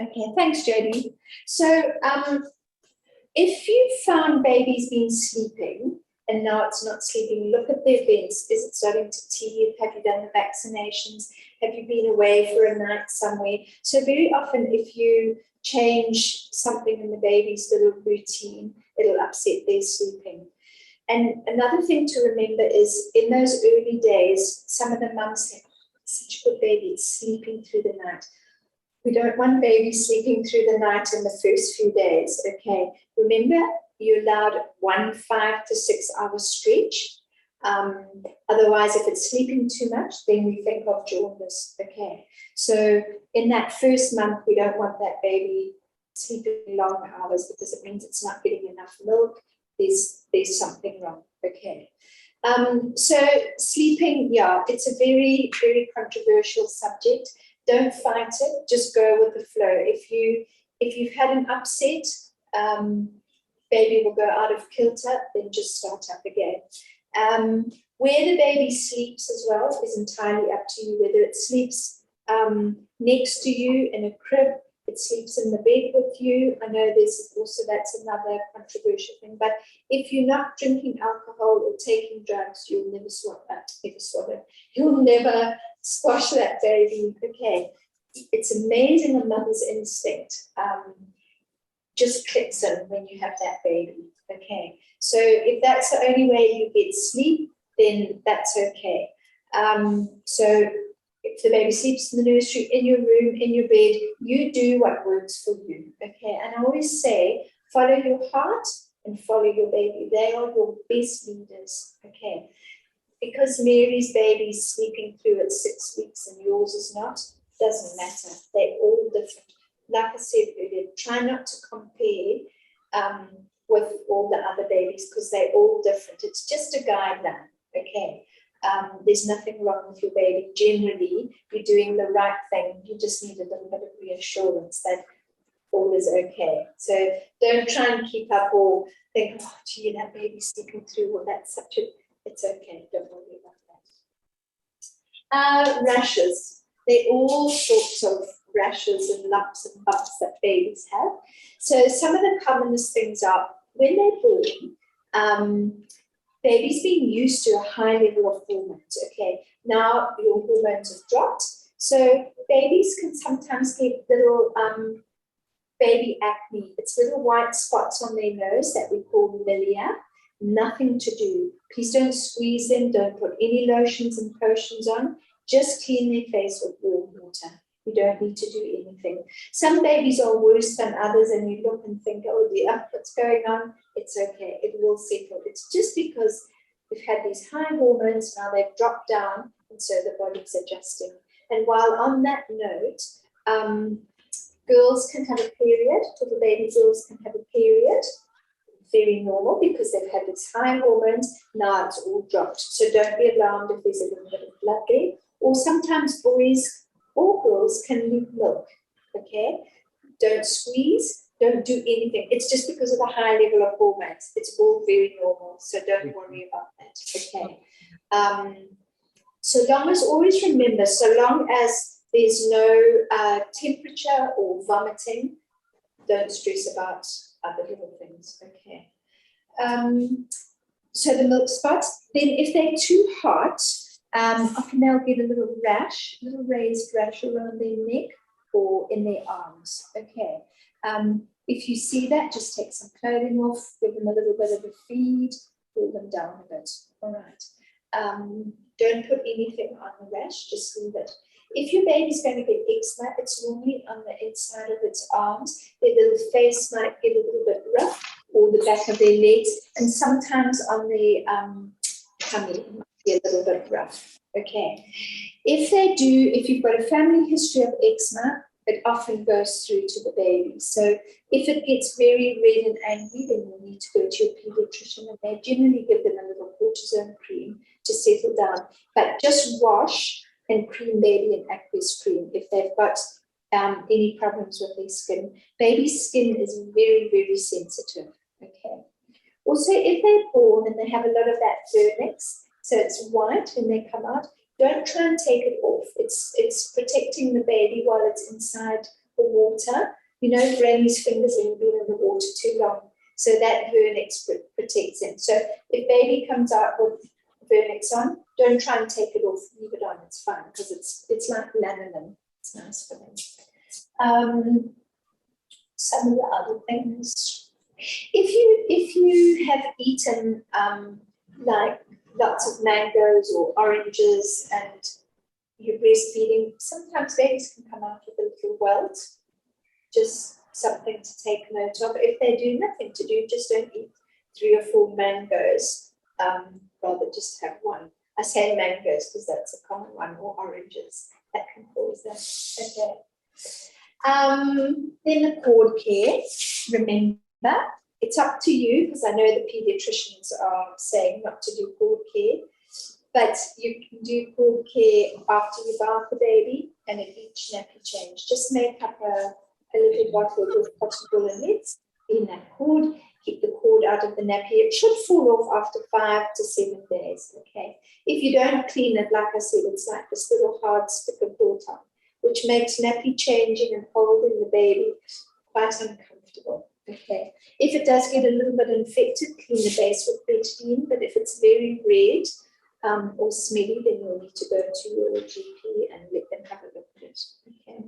Okay, thanks, Jodie. So, if you found babies been sleeping and now it's not sleeping, look at their vents. Is it starting to teeth? Have you done the vaccinations? Have you been away for a night somewhere? So very often if you change something in the baby's little routine, it'll upset their sleeping. And another thing to remember is in those early days, some of the mums say, oh, such a good baby, it's sleeping through the night. We don't want babies sleeping through the night in the first few days, okay? Remember, you're allowed 1 5 to 6 hour stretch. Otherwise, if it's sleeping too much, then we think of jaundice, okay? So in that first month, we don't want that baby sleeping long hours because it means it's not getting enough milk. There's something wrong, okay? So sleeping, yeah, it's a very, very controversial subject. Don't fight it, just go with the flow. If you've had an upset, baby will go out of kilter, then just start up again. Where the baby sleeps as well is entirely up to you, whether it sleeps next to you in a crib, it sleeps in the bed with you. I know there's also, that's another controversial thing, but if you're not drinking alcohol or taking drugs, you'll never you'll never squash that baby, okay? It's amazing a mother's instinct just clicks in when you have that baby, okay? So if that's the only way you get sleep, then that's okay. So if the baby sleeps in the nursery, in your room, in your bed, you do what works for you, okay? And I always say, follow your heart and follow your baby. They are your best leaders, okay? Because Mary's baby is sleeping through at 6 weeks and yours is not, doesn't matter. They're all different. Like I said earlier, try not to compare with all the other babies because they're all different. It's just a guideline, okay? There's nothing wrong with your baby. Generally, you're doing the right thing. You just need a little bit of reassurance that all is okay. So don't try and keep up or think, oh, gee, that baby's sleeping through, well, that's such a, it's okay. Don't worry about that. Rashes. They're all sorts of rashes and lumps and bumps that babies have. So some of the commonest things are when they're born, babies being used to a high level of hormones, okay? Now your hormones have dropped. So babies can sometimes get little baby acne. It's little white spots on their nose that we call milia. Nothing to do. Please don't squeeze them. Don't put any lotions and potions on. Just clean their face with warm water. You don't need to do anything. Some babies are worse than others and you look and think, oh dear, what's going on? It's okay, it will settle. It's just because we've had these high hormones, now they've dropped down and so the body's adjusting. And while on that note, girls can have a period, little baby girls can have a period, very normal because they've had these high hormones, now it's all dropped. So don't be alarmed if there's a little bit of blood there. Or sometimes boys or girls can leak milk, okay? Don't squeeze, don't do anything. It's just because of the high level of hormones. It's all very normal, so don't worry about that, okay? So long as, always remember, so long as there's no temperature or vomiting, don't stress about other little things, okay? So the milk spots, then if they're too hot, often they'll get a little rash, little raised rash around their neck or in their arms, okay? If you see that, just take some clothing off, give them a little bit of a feed, cool them down a bit, all right? Don't put anything on the rash, just leave it. If your baby's going to get eczema, it's normally on the inside of its arms. Their little face might get a little bit rough, or the back of their legs, and sometimes on the tummy, a little bit rough, okay? If they do, if you've got a family history of eczema, it often goes through to the baby. So if it gets very red and angry, then you need to go to your pediatrician and they generally give them a little cortisone cream to settle down. But just wash and cream baby in aqueous cream if they've got any problems with their skin. Baby's skin is very, very sensitive, okay? Also, if they're born and they have a lot of that vernix, So it's white when they come out. Don't try and take it off. It's protecting the baby while it's inside the water. You know, Granny's fingers when you've been in the water too long. So that vernix protects him. So if baby comes out with vernix on, don't try and take it off. Leave it on. It's fine because it's like lanolin. It's nice for them. Some of the other things. If you have eaten like lots of mangoes or oranges and you're breastfeeding, sometimes babies can come out with a little welt. Just something to take note of. If they do nothing to do, just don't eat 3 or 4 mangoes. Rather just have one. I say mangoes because that's a common one, or oranges. That can cause that. Okay. Then the cord care. Remember, it's up to you because I know the pediatricians are saying not to do cord care, but you can do cord care after you bath the baby and at each nappy change. Just make up a little bottle with cotton wool and nets in that cord. Keep the cord out of the nappy. It should fall off after 5 to 7 days. Okay. If you don't clean it, like I said, it's like this little hard stick of water, which makes nappy changing and holding the baby quite uncomfortable. Okay. If it does get a little bit infected, clean the base with betadine. But if it's very red or smelly, then you'll need to go to your GP and let them have a look at it. Okay.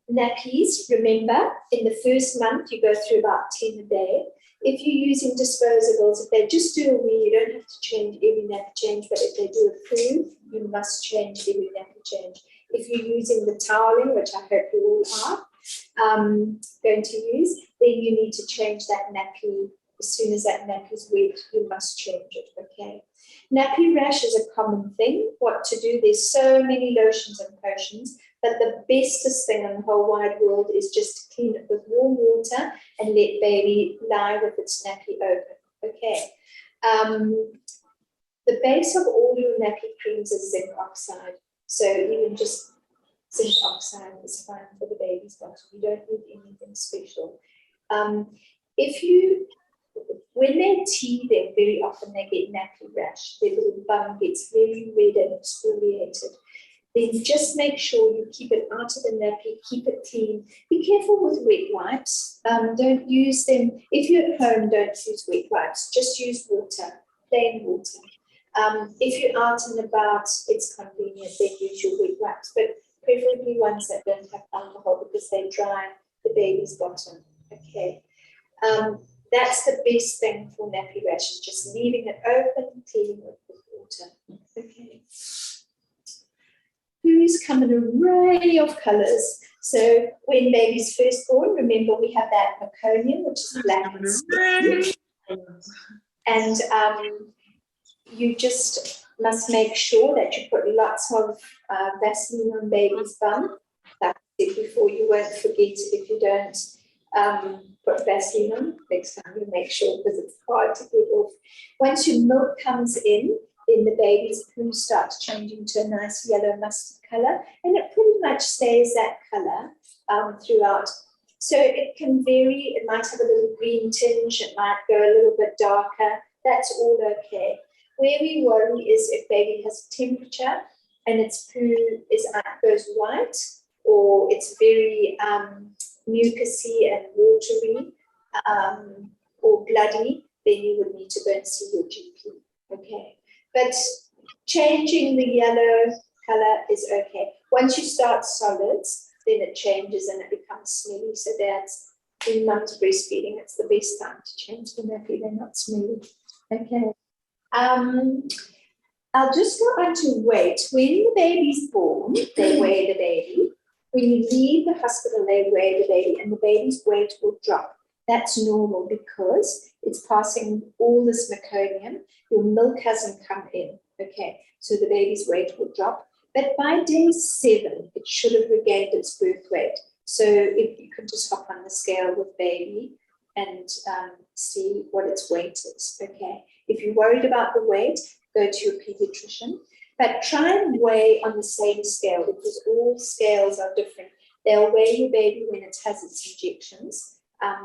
Nappies, remember, in the first month, you go through about 10 a day. If you're using disposables, if they just do a wee, you don't have to change every nappy change, but if they do a poo, you must change every nappy change. If you're using the toweling, which I hope you all are going to use, then you need to change that nappy. As soon as that nappy is wet, you must change it, okay? Nappy rash is a common thing. What to do? There's so many lotions and potions, but the bestest thing in the whole wide world is just to clean it with warm water and let baby lie with its nappy open, okay? The base of all your nappy creams is zinc oxide. So even just zinc oxide is fine for the baby's bottom. You don't need anything special. When they're teething, very often they get nappy rash. Their little bum gets very red and exfoliated. Then just make sure you keep it out of the nappy, keep it clean. Be careful with wet wipes. Don't use them. If you're at home, don't use wet wipes. Just use water, plain water. If you're out and about, it's convenient, then use your wet wipes, but preferably ones that don't have alcohol because they dry the baby's bottom. Okay. That's the best thing for nappy rashes, just leaving it open, cleaning it with water. Okay. Poos come in an array of colours. So when baby's first born, remember we have that meconium, which is black and sticky. And you just must make sure that you put lots of Vaseline on baby's bum. Like I said before, you won't forget if you don't put Vaseline on. Next time you make sure because it's hard to get off. Once your milk comes in, then the baby's poo starts changing to a nice yellow mustard colour, and it pretty much stays that colour throughout. So it can vary. It might have a little green tinge. It might go a little bit darker. That's all okay. Where we worry is if baby has temperature and its poo goes white, or it's very mucousy and watery or bloody, then you would need to go and see your GP. Okay. But changing the yellow color is okay. Once you start solids, then it changes and it becomes smelly. So that's in mum's breastfeeding. It's the best time to change the nappy. They're not smelly. Okay. I'll just go on to weight. When the baby's born, they weigh the baby. When you leave the hospital, they weigh the baby, and the baby's weight will drop. That's normal because it's passing all this meconium. Your milk hasn't come in, okay? So the baby's weight will drop. But by day 7, it should have regained its birth weight. So if you could just hop on the scale with baby and see what its weight is, okay? If you're worried about the weight, go to your pediatrician. But try and weigh on the same scale because all scales are different. They'll weigh your baby when it has its injections.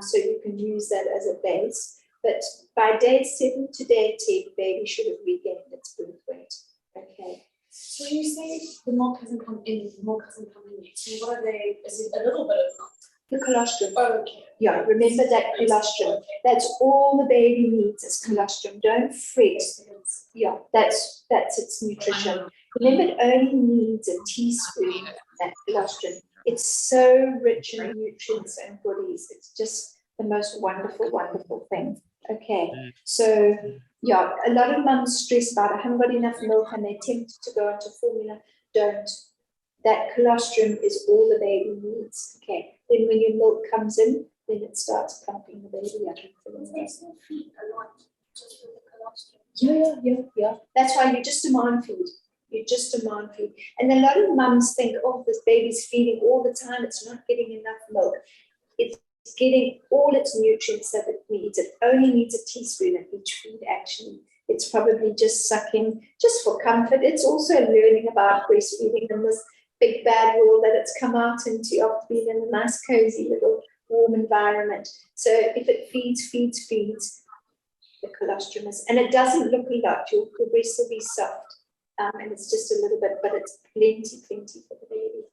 So you can use that as a base. But by day 7 to day 10, baby should have regained its birth weight. Okay. So when you say the milk hasn't come in, the milk hasn't come in yet, so what are they, is it a little bit of milk? The colostrum. Oh, okay. Yeah, remember that colostrum. That's all the baby needs is colostrum. Don't fret. Yeah, that's its nutrition. Remember, it only needs a teaspoon of that colostrum. It's so rich in nutrients and goodies. It's just the most wonderful, wonderful thing. Okay, so yeah, a lot of mums stress about, I haven't got enough milk and they're tempted to go into formula. Don't. That colostrum is all the baby needs. Okay, then when your milk comes in, then it starts pumping the baby up. Feed a lot just with the colostrum. Yeah. That's why you just demand feed. You just demand feed. And a lot of mums think, oh, this baby's feeding all the time. It's not getting enough milk. It's getting all its nutrients that it needs. It only needs a teaspoon of each feed, actually. It's probably just sucking, just for comfort. It's also learning about breastfeeding in this big bad world that it's come out into after being in a nice, cozy little warm environment. So if it feeds, the colostrum is, and it doesn't look a lot. Your breast will be soft, and it's just a little bit, but it's plenty for the baby.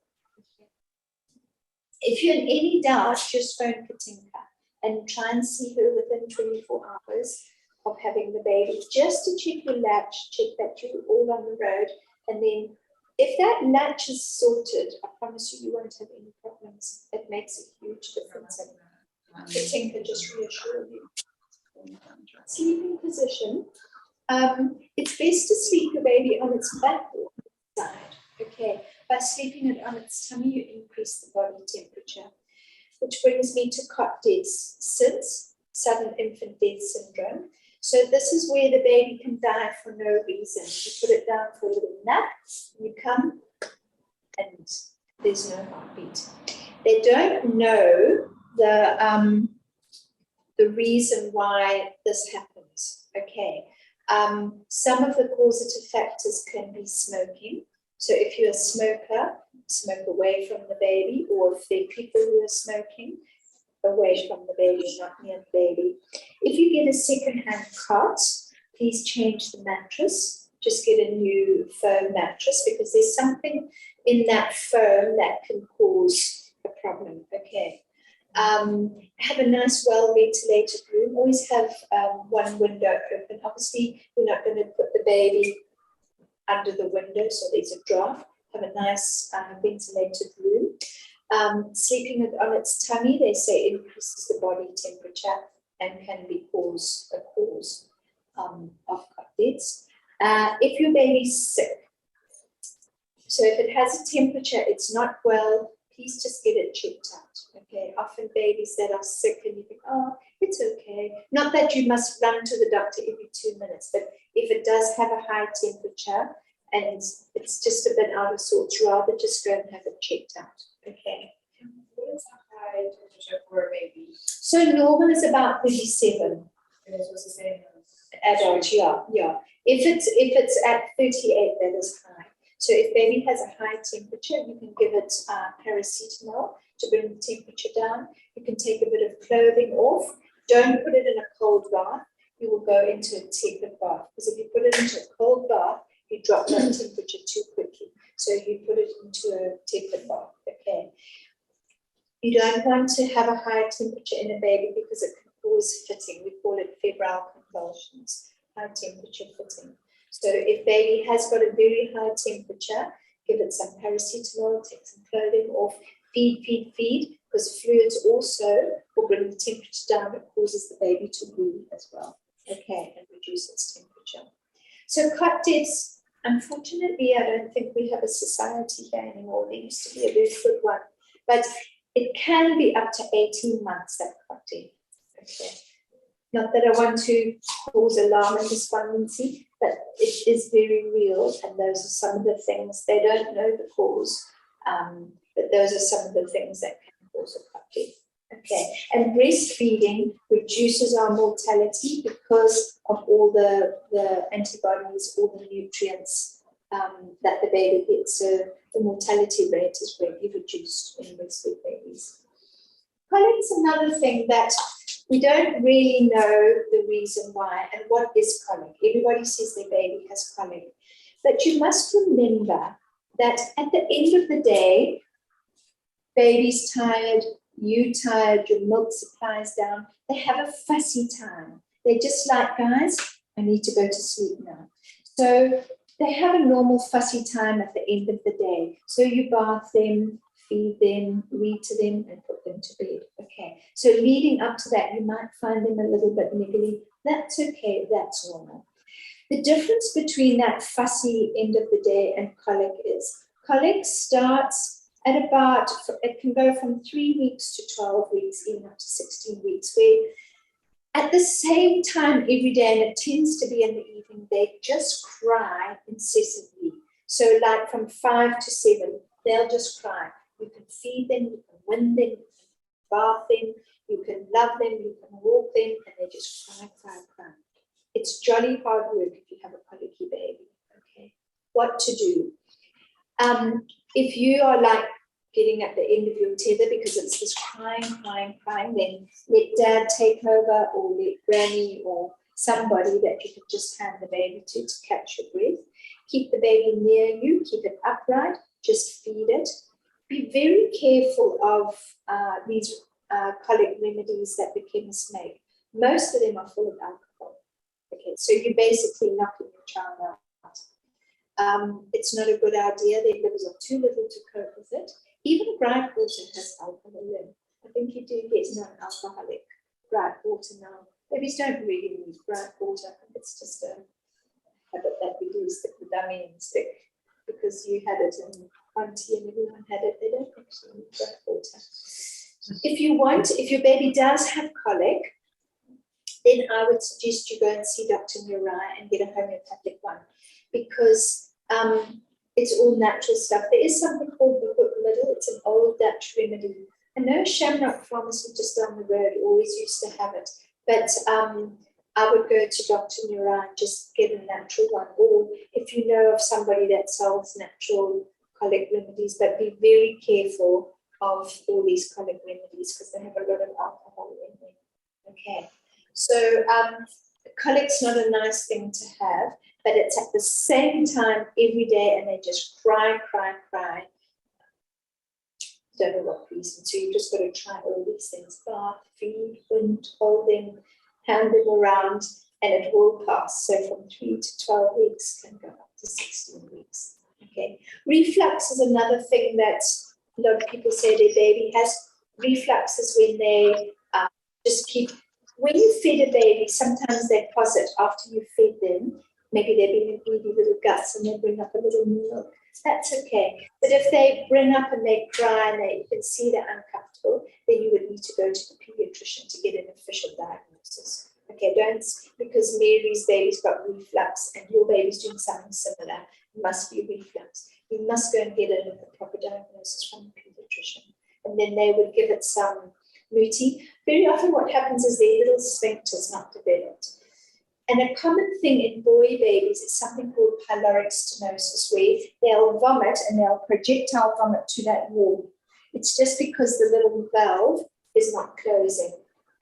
If you're in any doubt, just phone Katinka and try and see her within 24 hours of having the baby, just to check your latch, check that you're all on the road, and then if that latch is sorted, I promise you, you won't have any problems. It makes a huge difference. And Katinka just reassure you. Sleeping position. It's best to sleep the baby on its back or on its side. Okay. By sleeping it on its tummy, you increase the body temperature. Which brings me to cot dead SIDS, sudden infant death syndrome. So this is where the baby can die for no reason. You put it down for a little nap, you come, and there's no heartbeat. They don't know the reason why this happens. Okay. Some of the causative factors can be smoking. So if you're a smoker, smoke away from the baby, or if there are people who are smoking, away from the baby, not near the baby. If you get a second-hand cot, please change the mattress. Just get a new foam mattress, because there's something in that foam that can cause a problem. Okay. Have a nice, well-ventilated room. Always have one window open. Obviously, we're not going to put the baby under the window, so there's a draft. Have a nice ventilated room. Sleeping it on its tummy, they say, increases the body temperature and can be a cause of cot deaths. If your baby's sick, so if it has a temperature, it's not well, please just get it checked out. Okay, often babies that are sick and you think, oh, it's okay. Not that you must run to the doctor every 2 minutes, but if it does have a high temperature and it's just a bit out of sorts, rather just go and have it checked out. Okay. What is a high temperature for a baby? So normal is about 37. It is what's the same Adult, yeah. If it's at 38, that is high. So if baby has a high temperature, you can give it paracetamol to bring the temperature down. You can take a bit of clothing off. Don't put it in a cold bath. You will go into a tepid bath, because if you put it into a cold bath, you drop that temperature too quickly. So you put it into a tepid bath. Okay. You don't want to have a high temperature in a baby because it can cause fitting. We call it febrile convulsions, high temperature fitting. So if baby has got a very high temperature, give it some paracetamol, take some clothing off, feed, because fluids also will bring the temperature down. It causes the baby to wean as well, okay, and reduce its temperature. So cot deaths, unfortunately, I don't think we have a society here anymore. There used to be a very good one, but it can be up to 18 months, that cot death. Okay. Not that I want to cause alarm and despondency, but it is very real, and those are some of the things. They don't know the cause, but those are some of the things that can cause a cot death. Okay, and breastfeeding reduces our mortality because of all the antibodies, all the nutrients that the baby gets. So the mortality rate is greatly reduced in breastfed babies. Colic is another thing that We don't really know the reason why and what is colic. Everybody says their baby has colic. But you must remember that at the end of the day, baby's tired, you tired, your milk supply is down. They have a fussy time. They're just like, guys, I need to go to sleep now. So they have a normal fussy time at the end of the day. So you bath them, feed them, read to them, and put them to bed. Okay. So leading up to that, you might find them a little bit niggly. That's okay. That's normal. The difference between that fussy end of the day and colic starts at about, it can go from 3 weeks to 12 weeks, even up to 16 weeks, where at the same time every day, and it tends to be in the evening, they just cry incessantly. So like from 5 to 7, they'll just cry. You can feed them, you can wind them, you can bath them, you can love them, you can walk them, and they just cry, cry, cry. It's jolly hard work if you have a colicky baby, okay? What to do? If you are like getting at the end of your tether because it's just crying, crying, crying, then let dad take over or let granny or somebody that you can just hand the baby to catch your breath. Keep the baby near you, keep it upright, just feed it. Be very careful of these colic remedies that the chemists make. Most of them are full of alcohol. Okay, so you're basically knocking your child out. It's not a good idea. Their livers are too little to cope with it. Even bright water has alcohol in. I think you do get non-alcoholic bright water now. Babies don't really need bright water. It's just a habit that we do, stick the dummy and stick because you had it and auntie and everyone had it. They don't actually need bright water. If your baby does have colic, then I would suggest you go and see Dr. Murai and get a homeopathic one because it's all natural stuff. There is something called the hook middle. It's an old Dutch remedy. I know Shamrock Pharmacy just down the road always used to have it, but I would go to Dr. Murai and just get a natural one. Or if you know of somebody that sells natural colic remedies, but be very careful of all these colic remedies because they have a lot of alcohol in them. Okay. So colic's not a nice thing to have, but it's at the same time every day and they just cry, cry, cry. Don't know what reason. So you just got to try all these things. Bath, feed, wind, hold them, hand them around, and it will pass. So from 3 to 12 weeks can go up to 16 weeks. Okay. Reflux is another thing that a lot of people say their baby has. Reflux is when they just keep. When you feed a baby, sometimes they posit after you feed them. Maybe they're being greedy little guts and they bring up a little milk. That's okay. But if they bring up and they cry and you can see they're uncomfortable, then you would need to go to the pediatrician to get an official diagnosis. Okay, don't, because Mary's baby's got reflux and your baby's doing something similar. It must be reflux. You must go and get a proper diagnosis from the pediatrician. And then they would give it some muti. Very often what happens is their little sphincter is not developed. And a common thing in boy babies is something called pyloric stenosis, where they'll vomit and they'll projectile vomit to that wall. It's just because the little valve is not closing.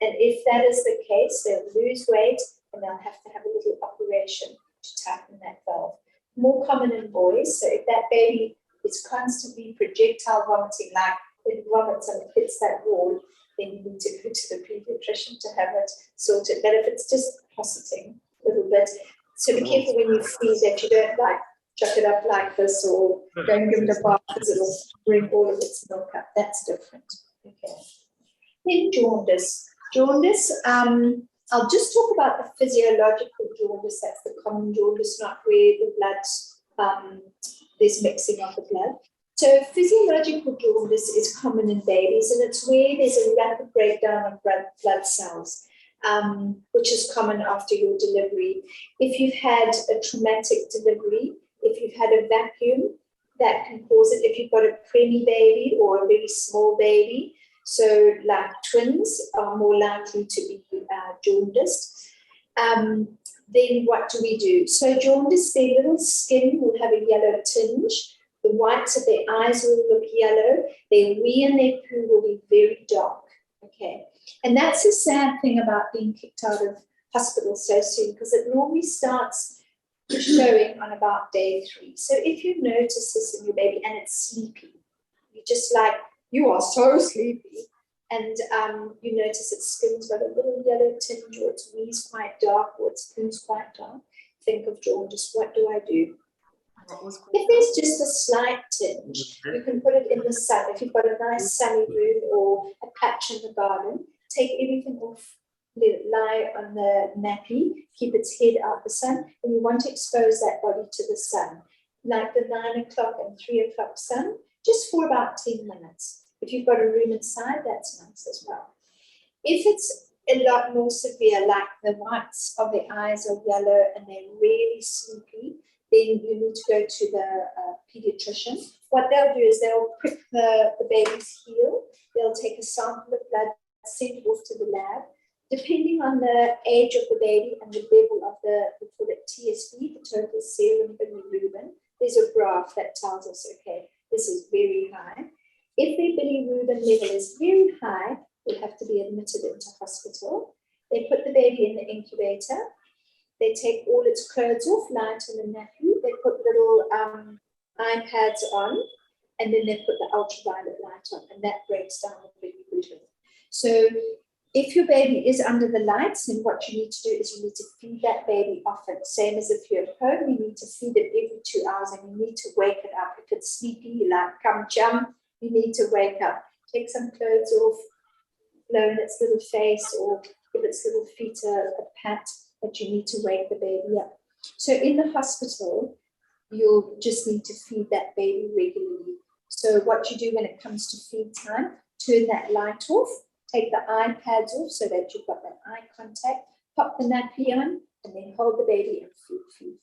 And if that is the case, they'll lose weight and they'll have to have a little operation to tighten that valve. More common in boys. So if that baby is constantly projectile vomiting, like it vomits and it hits that wall, then you need to go to the pediatrician to have it sorted. But if it's just positing a little bit, so be careful when you feed that you don't like chuck it up like this or don't give it a bath because it'll bring all of its milk up. That's different. Okay. Then jaundice. Jaundice, I'll just talk about the physiological jaundice. That's the common jaundice, not where the blood, there's mixing of the blood. So physiological jaundice is common in babies, and it's where there's a rapid breakdown of blood cells, which is common after your delivery. If you've had a traumatic delivery, if you've had a vacuum, that can cause it. If you've got a preemie baby or a very small baby, so like twins are more likely to be jaundiced. Then what do? So jaundice, their little skin will have a yellow tinge. The whites of their eyes will look yellow. Their wee and their poo will be very dark. Okay. And that's the sad thing about being kicked out of hospital so soon, because it normally starts showing on about day 3. So if you notice this in your baby and it's sleepy, you just like, you are so sleepy, and you notice its skin's got a little yellow tinge, or its wheeze quite dark, or its poo's quite dark, think of jaundice. What do I do? If there's just a slight tinge, you can put it in the sun. If you've got a nice sunny room or a patch in the garden, take everything off, let it lie on the nappy, keep its head out the sun, and you want to expose that body to the sun, like the 9 o'clock and 3 o'clock sun, just for about 10 minutes. If you've got a room inside, that's nice as well. If it's a lot more severe, like the whites of the eyes are yellow and they're really sleepy, then you need to go to the pediatrician. What they'll do is they'll prick the baby's heel, they'll take a sample of blood, send it off to the lab. Depending on the age of the baby and the level of we call it TSB, the total serum bilirubin, there's a graph that tells us, okay, this is very high. If their bilirubin level is very high, they'll have to be admitted into hospital. They put the baby in the incubator. They take all its clothes off, lie it in the nappy. They put little iPads on, and then they put the ultraviolet light on, and that breaks down the bilirubin. So if your baby is under the lights, then what you need to do is you need to feed that baby often. Same as if you're at home, you need to feed it every 2 hours, and you need to wake it up. If it's sleepy, you like, come jump, you need to wake up. Take some clothes off, blow in its little face, or give its little feet a pat, but you need to wake the baby up. So in the hospital, you'll just need to feed that baby regularly. So what you do when it comes to feed time, turn that light off, take the iPads off so that you've got that eye contact, pop the nappy on, and then hold the baby and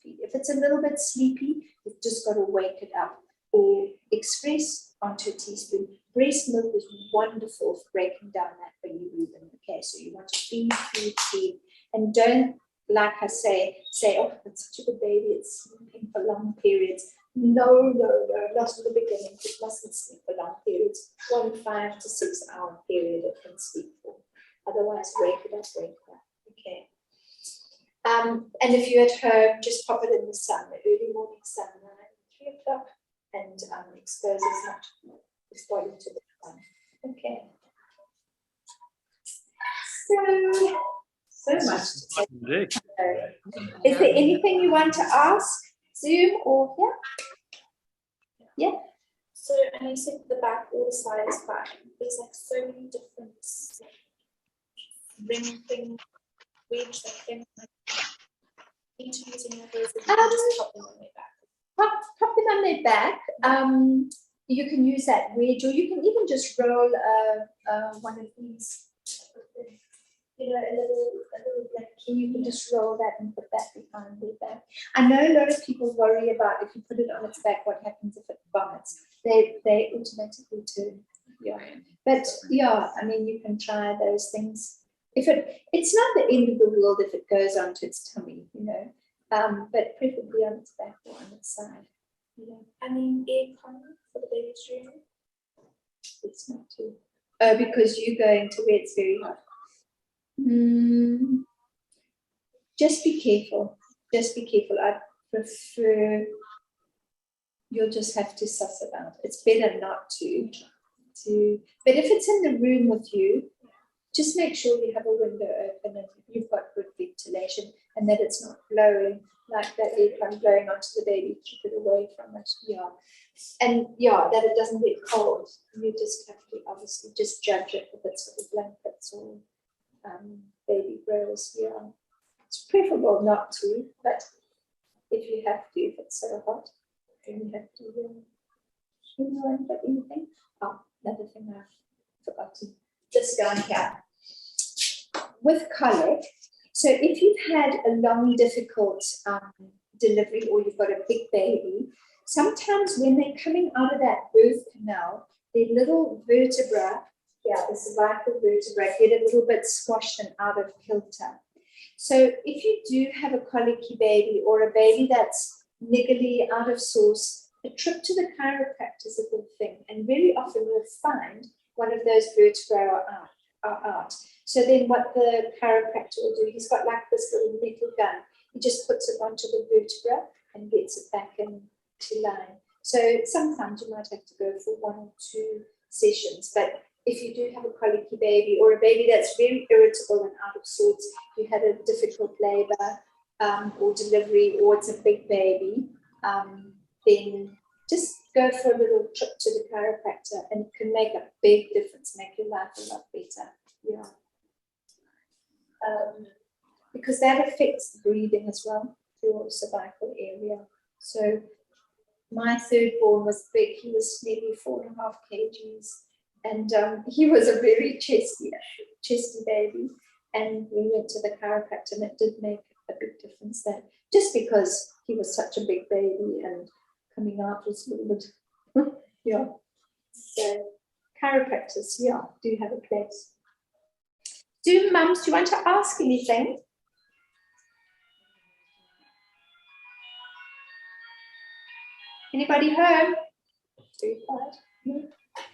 feed. If it's a little bit sleepy, you've just got to wake it up or express onto a teaspoon. Breast milk is wonderful for breaking down that bilirubin. Okay, so you want to feed, and don't, like I say, oh, it's such a good baby, it's sleeping for long periods. No, not in the beginning. It mustn't sleep for long periods. 1 5 to 6 hour period it can sleep for. Otherwise, wake it up. Okay. And if you're at home, just pop it in the sun, the early morning sunlight, 3 o'clock, and expose as much its body to the sun. Okay. So much to say. Is there anything you want to ask? Zoom or here? Yeah. So, and you said the back, all the sides back. There's like so many different ring things, wedge that thing. Using those, just pop them on their back. Pop them on their back. You can use that wedge, or you can even just roll one of these. You know, a little black key, you can just roll that and put that behind their back. I know a lot of people worry about if you put it on its back, what happens if it vomits. They automatically turn. Yeah. But yeah, I mean, you can try those things. It's not the end of the world if it goes onto its tummy, you know, but preferably on its back or on its side. Yeah. I mean, aircon for the baby's room. It's not too. Oh, because you're going to where it's very hot. Just be careful. I prefer, you'll just have to suss it out. It's better not to. But if it's in the room with you, just make sure you have a window open and you've got good ventilation, and that it's not blowing like that aircon blowing onto the baby. Keep it away from it. Yeah. And yeah, that it doesn't get cold. You just have to obviously just judge it if it's with blankets or baby grows. Yeah, it's preferable not to, but if you have to, if it's so hot, then you have to. You know, but anything? Oh, another thing I forgot to. This down here with colic. So if you've had a long, difficult delivery, or you've got a big baby, sometimes when they're coming out of that birth canal, their little vertebra, the cervical vertebra, get a little bit squashed and out of kilter. So if you do have a colicky baby or a baby that's niggly, out of source, a trip to the chiropractor is a good thing. And very often you'll find one of those vertebrae are out. So then what the chiropractor will do, he's got like this little metal gun. He just puts it onto the vertebra and gets it back into line. So sometimes you might have to go for 1 or 2 sessions, but if you do have a colicky baby or a baby that's very irritable and out of sorts, you had a difficult labor or delivery, or it's a big baby, then just go for a little trip to the chiropractor, and it can make a big difference, make your life a lot better. Yeah. Because that affects the breathing as well, your cervical area. So my third born was big. He was nearly 4.5 kgs, and he was a very chesty baby. And we went to the chiropractor, and it did make a big difference then, just because he was such a big baby and coming out was a little bit, yeah. So chiropractors, yeah, do have a place. Mums, do you want to ask anything? Anybody home? Very quiet.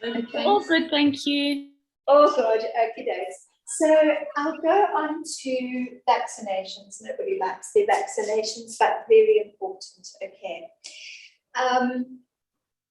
Okay. All good, thank you. Oh, good. Okay, days. So I'll go on to vaccinations. Nobody likes their vaccinations, but very important. Okay.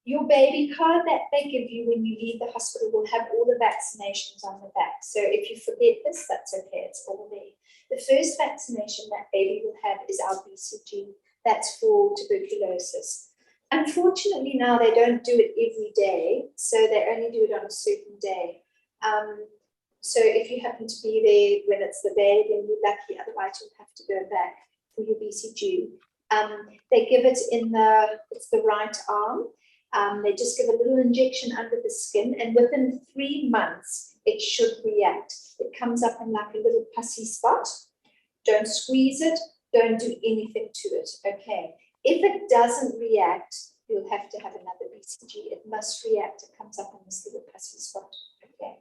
Your baby card that they give you when you leave the hospital will have all the vaccinations on the back. So if you forget this, that's okay. It's all there. The first vaccination that baby will have is our BCG. That's for tuberculosis. Unfortunately, now they don't do it every day, so they only do it on a certain day. So if you happen to be there when it's the day, then you're lucky. Otherwise, you'll have to go back for your BCG. They give it in it's the right arm. They just give a little injection under the skin, and within 3 months, it should react. It comes up in like a little pussy spot. Don't squeeze it. Don't do anything to it. Okay. If it doesn't react, you'll have to have another BCG. It must react. It comes up in this little pussy spot. Okay.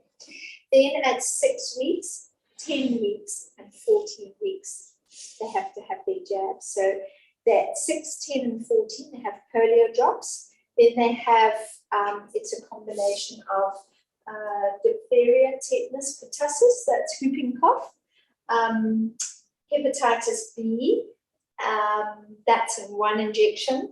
Then at 6 weeks, 10 weeks, and 14 weeks, they have to have their jabs. So that 6, 10, and 14, they have polio drops. Then they have, it's a combination of diphtheria, tetanus, pertussis, that's whooping cough, hepatitis B, that's in 1 injection.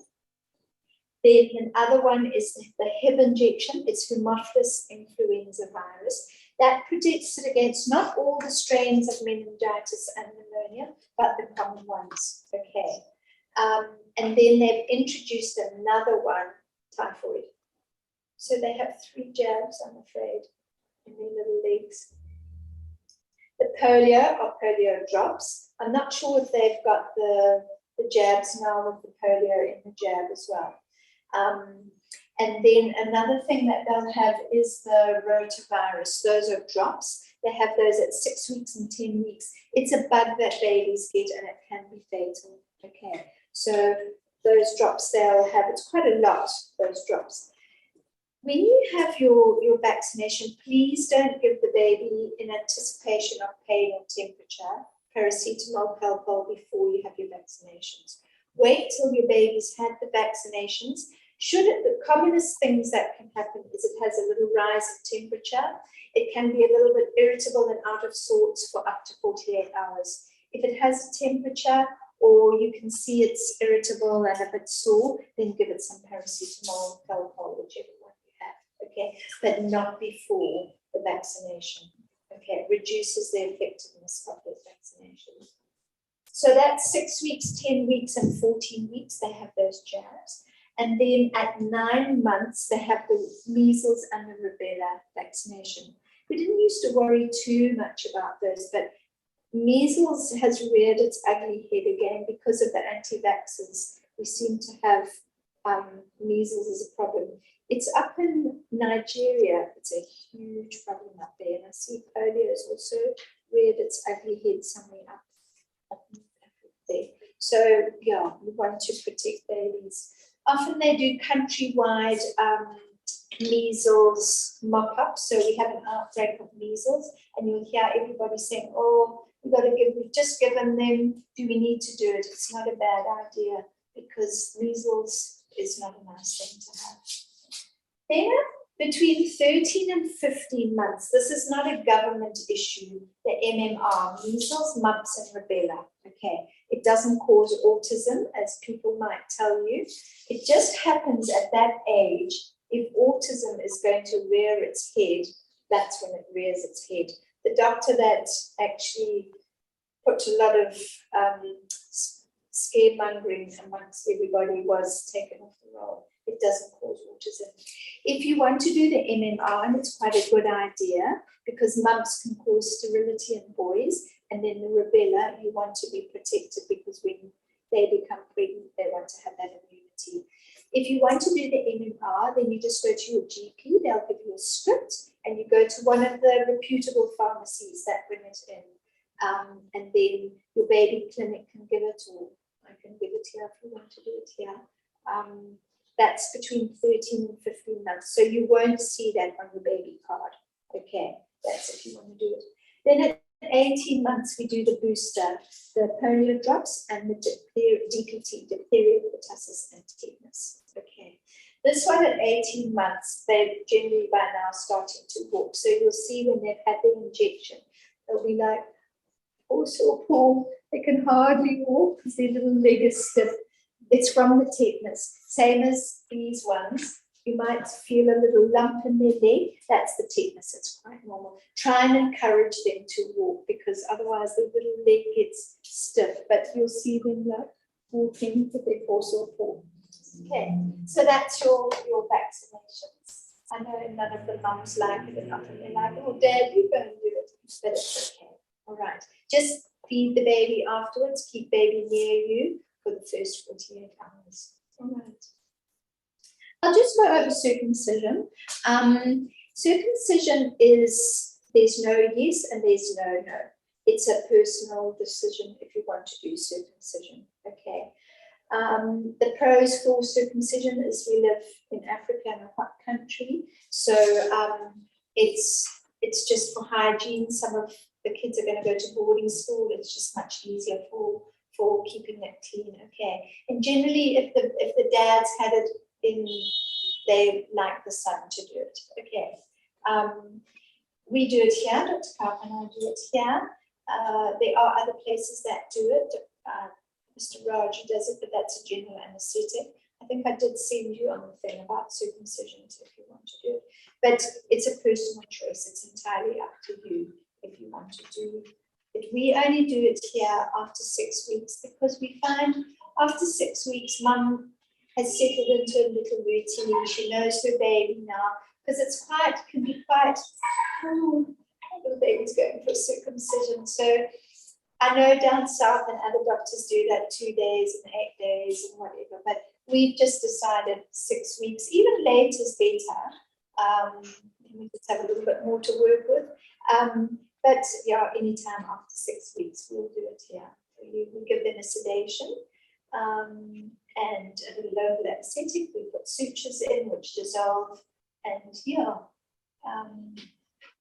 Then another one is the Hib injection. It's Haemophilus influenza virus. That protects it against not all the strains of meningitis and pneumonia, but the common ones. Okay. And then they've introduced another one, typhoid. So they have 3 jabs, I'm afraid, in their little legs. The polio are polio drops. I'm not sure if they've got the jabs now with the polio in the jab as well. And then another thing that they'll have is the rotavirus. Those are drops. They have those at 6 weeks and 10 weeks. It's a bug that babies get, and it can be fatal. Okay, so those drops they'll have, it's quite a lot, those drops. When you have your vaccination, please don't give the baby in anticipation of pain or temperature, paracetamol, Calpol before you have your vaccinations. Wait till your baby's had the vaccinations. The commonest things that can happen is it has a little rise in temperature. It can be a little bit irritable and out of sorts for up to 48 hours. If it has a temperature or you can see it's irritable and a bit sore, then give it some paracetamol, Calpol, whichever one you have, okay? But not before the vaccination, okay? It reduces the effectiveness of the vaccination. So that's 6 weeks, 10 weeks, and 14 weeks, they have those jabs. And then at 9 months, they have the measles and the rubella vaccination. We didn't used to worry too much about those, but measles has reared its ugly head again because of the anti-vaxxers. We seem to have measles as a problem. It's up in Nigeria. It's a huge problem up there. And I see polio has also reared its ugly head somewhere up there. So yeah, we want to protect babies. Often they do countrywide measles mop-ups. So we have an outbreak of measles, and you'll hear everybody saying, "Oh, we've just given them. Do we need to do it?" It's not a bad idea because measles is not a nice thing to have. Then Between 13 and 15 months, this is not a government issue, the MMR, measles, mumps, and rubella, okay? It doesn't cause autism, as people might tell you. It just happens at that age, if autism is going to rear its head, that's when it rears its head. The doctor that actually put a lot of scaremongering amongst everybody was taken off the roll. It doesn't cause autism. If you want to do the MMR, and it's quite a good idea because mumps can cause sterility in boys, and then the rubella, you want to be protected because when they become pregnant, they want to have that immunity. If you want to do the MMR, then you just go to your GP, they'll give you a script, and you go to one of the reputable pharmacies that bring it in. And then your baby clinic can give it, or I can give it here if you want to do it here. That's between 13 and 15 months. So you won't see that on your baby card. Okay, that's if you want to do it. Then at 18 months, we do the booster, the polio drops and the DPT, diphtheria, pertussis, and tetanus. Okay, this one at 18 months, they're generally by now starting to walk. So you'll see when they've had the injection, they'll be like, oh, so poor, they can hardly walk because their little leg is stiff. It's from the tetanus, same as these ones. You might feel a little lump in their leg. That's the tetanus. It's quite normal. Try and encourage them to walk because otherwise the little leg gets stiff. But you'll see them like walking with their so poor. Okay, so that's your vaccinations. I know none of the mums like it enough, and they're like, "Oh, Dad, you go and do it," but it's okay. All right, just feed the baby afterwards. Keep baby near you for the first 48 hours. All right. I'll just go over circumcision. Circumcision is, there's no yes and there's no no. It's a personal decision if you want to do circumcision, okay? The pros for circumcision is we live in Africa in a hot country, so it's just for hygiene. Some of the kids are going to go to boarding school. It's just much easier for keeping it clean, okay? And generally, if the dads had it in, they like the son to do it, okay? We do it here, Dr. Karp and I do it here. There are other places that do it. Mr. Raj does it, but that's a general anesthetic. I think I did send you on the thing about circumcisions if you want to do it. But it's a personal choice. It's entirely up to you if you want to do it. We only do it here after 6 weeks because we find after 6 weeks, mum has settled into a little routine. She knows her baby now because can be quite, the baby's going for circumcision. So I know down south and other doctors do that 2 days and 8 days and whatever, but we've just decided 6 weeks. Even late is better. We just have a little bit more to work with. But yeah, anytime after 6 weeks, we'll do it here. We give them a sedation and a little local anesthetic. We put sutures in which dissolve, and yeah,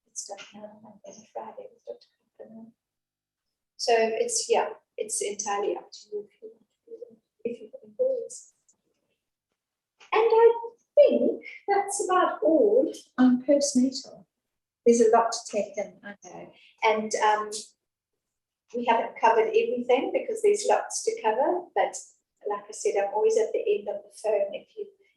it's done now on Monday and Friday with Dr. Kaplan. So it's entirely up to you if you've got boys. And I think that's about all on postnatal. There's a lot to take in, I know. And we haven't covered everything because there's lots to cover, but like I said, I'm always at the end of the phone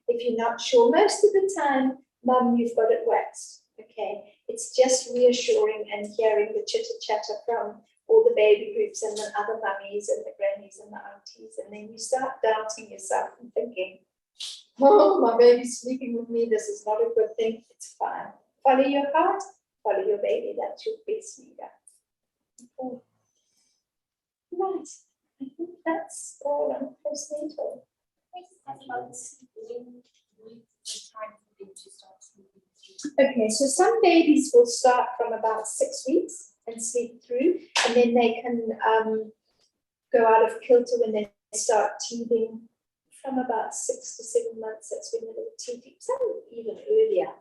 if you're not sure. Most of the time, Mum, you've got it waxed, okay? It's just reassuring and hearing the chitter-chatter from all the baby groups and the other mummies and the grannies and the aunties, and then you start doubting yourself and thinking, oh, my baby's sleeping with me, this is not a good thing. It's fine. Follow your heart, follow your baby, that's your best leader. Okay. Right, I think that's all on postnatal. Okay, so some babies will start from about 6 weeks and sleep through, and then they can go out of kilter when they start teething from about 6 to 7 months. That's when they're teething, some even earlier.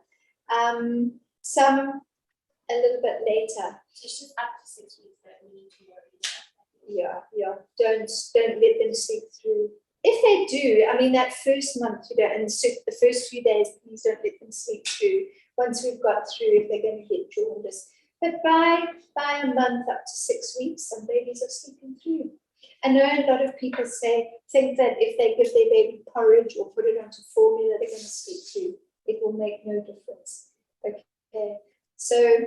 Some a little bit later. So it's just after 6 weeks that we need to worry about. Yeah. Don't let them sleep through. If they do. I mean, that first month, and so the first few days, please don't let them sleep through. Once we've got through, they're going to get jaundice. But by a month up to 6 weeks, some babies are sleeping through. I know a lot of people think that if they give their baby porridge or put it onto formula, they're going to sleep through. It will make no difference. Okay, so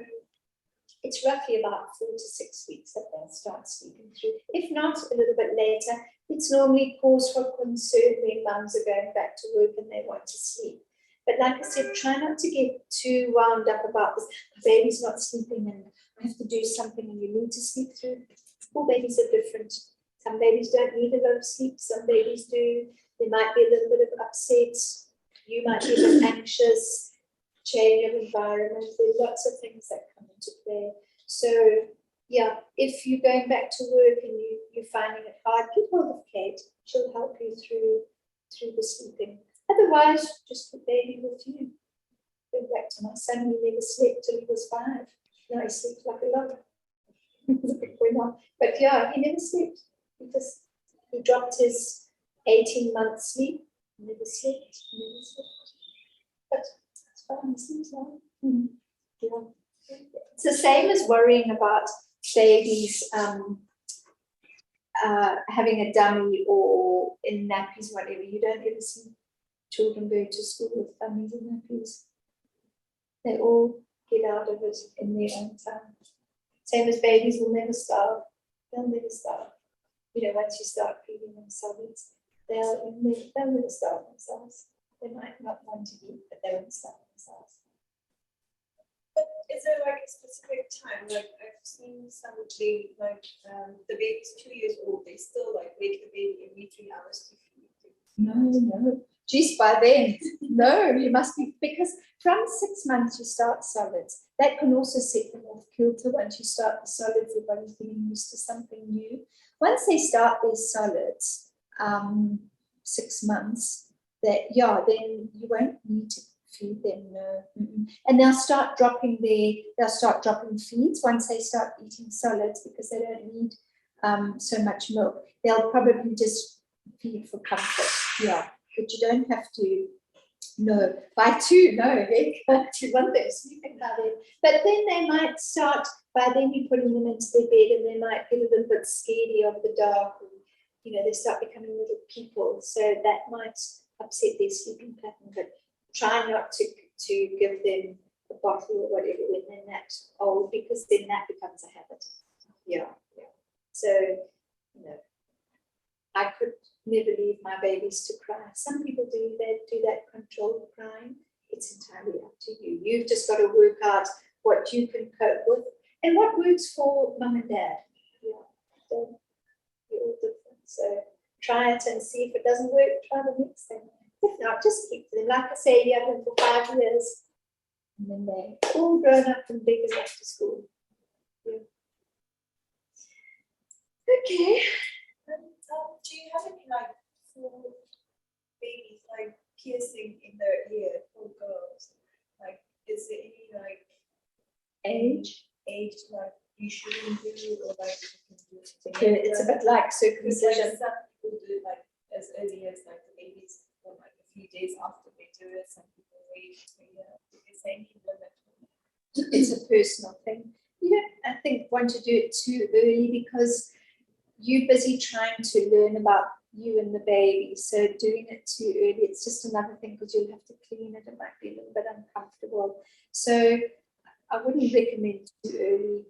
it's roughly about 4 to 6 weeks that they'll start sleeping through. If not, a little bit later. It's normally cause for concern when mums are going back to work and they want to sleep. But like I said, try not to get too wound up about this. The baby's not sleeping and I have to do something and you need to sleep through. All babies are different. Some babies don't need a lot of sleep. Some babies do. There might be a little bit of upset. You might be a bit anxious. Change of environment. There are lots of things that come into play. So yeah, if you're going back to work and you're finding it hard, get hold of Kate. She'll help you through the sleeping. Otherwise, just put baby with you. Go back to my son, he never slept till he was 5. Now he sleeps like a log. But yeah, he never slept. He dropped his 18-month sleep. Never slept. But it's fine, it seems like. Yeah. It's the same as worrying about babies having a dummy or in nappies, whatever. You don't ever see children go to school with dummies and nappies. They all get out of it in their own time. Same as babies will never starve. They'll never starve. Once you start feeding them solids, they'll never starve themselves. They might not want to eat, but they won't starve themselves. But is there like a specific time? Like I've seen some baby, the baby's 2 years old, they still like wake the baby every 3 hours to feed. No. Geez, by then, no, you must be, because from 6 months you start solids. That can also set them off kilter once you start the solids, everybody's getting used to something new. Once they start their solids, 6 months, then you won't need to feed them, no. And they'll start dropping feeds once they start eating solids because they don't need so much milk. They'll probably just feed for comfort, yeah. But you don't have to, no. By 2, no, they can't do one day sleeping by then. But then they might start, by then you're putting them into their bed and they might get a little bit scaredy of the dark. And, they start becoming little people. So that might upset their sleeping pattern. But try not to give them a bottle or whatever when they're that old, because then that becomes a habit. Yeah. So, I could never leave my babies to cry. Some people do that controlled crying. It's entirely up to you. You've just got to work out what you can cope with and what works for mum and dad. Yeah, so you're all different. So try it and see if it doesn't work, try the next thing. If not, just keep them. Like I say, you have them for 5 years and then they're all grown up and big and off to school. Yeah. Okay. Do you have any for babies piercing in their ear for girls? Is there any Age you shouldn't do or you can do? It's a bit like circumcision. Some people do as early as the babies or a few days after they do it. Some people wait for a year. Is there any limit? It's a personal thing. You don't, I think, want to do it too early because you're busy trying to learn about you and the baby. So doing it too early, it's just another thing because you'll have to clean it. It might be a little bit uncomfortable. So I wouldn't recommend too early.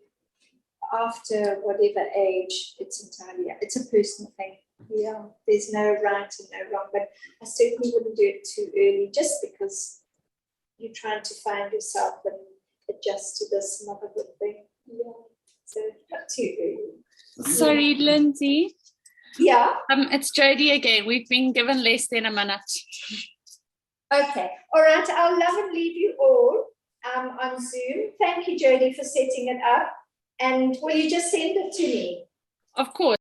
After whatever age, it's a personal thing. Yeah, there's no right and no wrong, but I certainly wouldn't do it too early just because you're trying to find yourself and adjust to this motherhood thing. Yeah, so not too early. Sorry, Lindsay. Yeah. It's Jodie again. We've been given less than a minute. Okay. All right. I'll love and leave you all on Zoom. Thank you, Jodie, for setting it up. And will you just send it to me? Of course.